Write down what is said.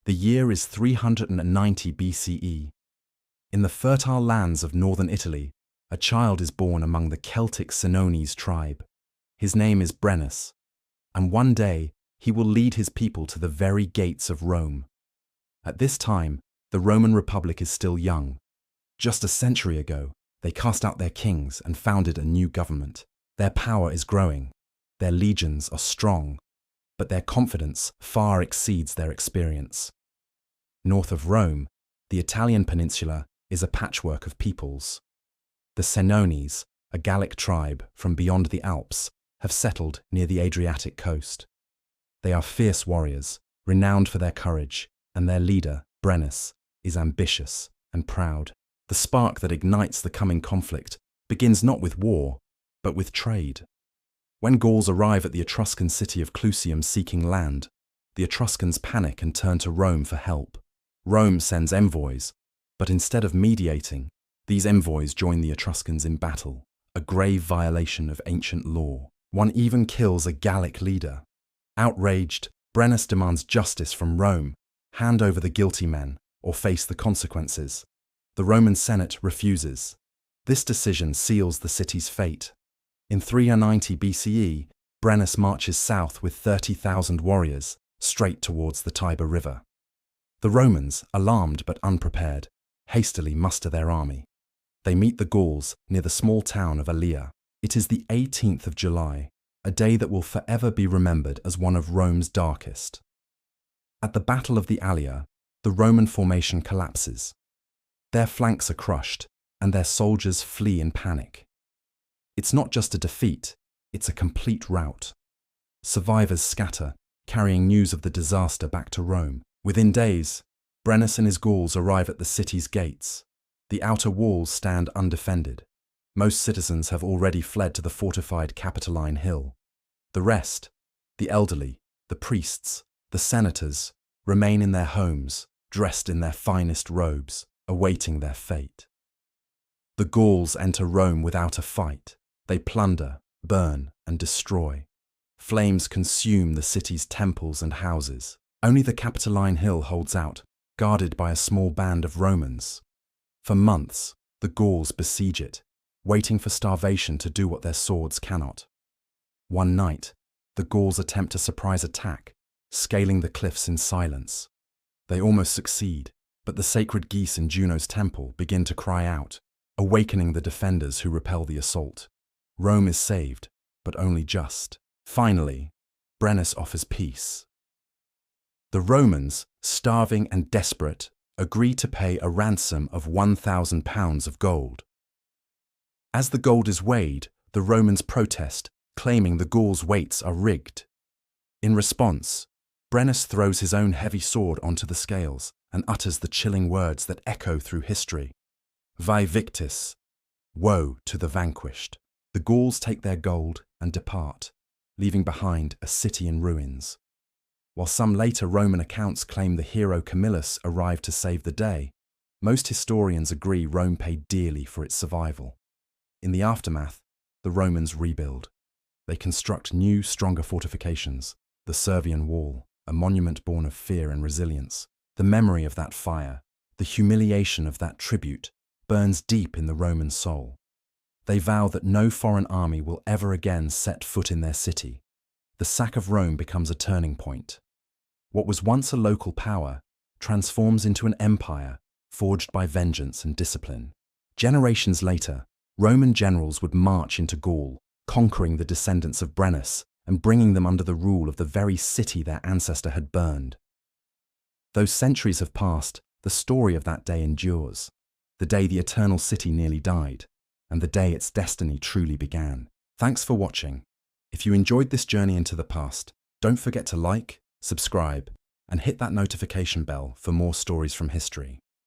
The year is 390 BCE. In the fertile lands of northern Italy, a child is born among the Celtic Senones tribe. His name is Brennus, and one day he will lead his people to the very gates of Rome. At this time, the Roman Republic is still young. Just a century ago, they cast out their kings and founded a new government. Their power is growing, their legions are strong, but their confidence far exceeds their experience. North of Rome, the Italian peninsula is a patchwork of peoples. The Senones, a Gallic tribe from beyond the Alps, have settled near the Adriatic coast. They are fierce warriors, renowned for their courage, and their leader, Brennus, is ambitious and proud. The spark that ignites the coming conflict begins not with war, but with trade. When Gauls arrive at the Etruscan city of Clusium seeking land, the Etruscans panic and turn to Rome for help. Rome sends envoys, but instead of mediating, these envoys join the Etruscans in battle, a grave violation of ancient law. One even kills a Gallic leader. Outraged, Brennus demands justice from Rome, hand over the guilty men, or face the consequences. The Roman Senate refuses. This decision seals the city's fate. In 390 BCE, Brennus marches south with 30,000 warriors, straight towards the Tiber River. The Romans, alarmed but unprepared, hastily muster their army. They meet the Gauls near the small town of Alea. It is the 18th of July, a day that will forever be remembered as one of Rome's darkest. At the Battle of the Alea, the Roman formation collapses. Their flanks are crushed, and their soldiers flee in panic. It's not just a defeat, it's a complete rout. Survivors scatter, carrying news of the disaster back to Rome. Within days, Brennus and his Gauls arrive at the city's gates. The outer walls stand undefended. Most citizens have already fled to the fortified Capitoline Hill. The rest, the elderly, the priests, the senators, remain in their homes, dressed in their finest robes, awaiting their fate. The Gauls enter Rome without a fight. They plunder, burn, and destroy. Flames consume the city's temples and houses. Only the Capitoline Hill holds out, guarded by a small band of Romans. For months, the Gauls besiege it, waiting for starvation to do what their swords cannot. One night, the Gauls attempt a surprise attack, scaling the cliffs in silence. They almost succeed, but the sacred geese in Juno's temple begin to cry out, awakening the defenders who repel the assault. Rome is saved, but only just. Finally, Brennus offers peace. The Romans, starving and desperate, agree to pay a ransom of 1,000 pounds of gold. As the gold is weighed, the Romans protest, claiming the Gauls' weights are rigged. In response, Brennus throws his own heavy sword onto the scales and utters the chilling words that echo through history. Vae victis, woe to the vanquished. The Gauls take their gold and depart, leaving behind a city in ruins. While some later Roman accounts claim the hero Camillus arrived to save the day, most historians agree Rome paid dearly for its survival. In the aftermath, the Romans rebuild. They construct new, stronger fortifications, the Servian Wall, a monument born of fear and resilience. The memory of that fire, the humiliation of that tribute, burns deep in the Roman soul. They vow that no foreign army will ever again set foot in their city. The sack of Rome becomes a turning point. What was once a local power transforms into an empire forged by vengeance and discipline. Generations later, Roman generals would march into Gaul, conquering the descendants of Brennus and bringing them under the rule of the very city their ancestor had burned. Though centuries have passed, the story of that day endures. The day the eternal city nearly died, and the day its destiny truly began. Thanks for watching. If you enjoyed this journey into the past, don't forget to like, subscribe, and hit that notification bell for more stories from history.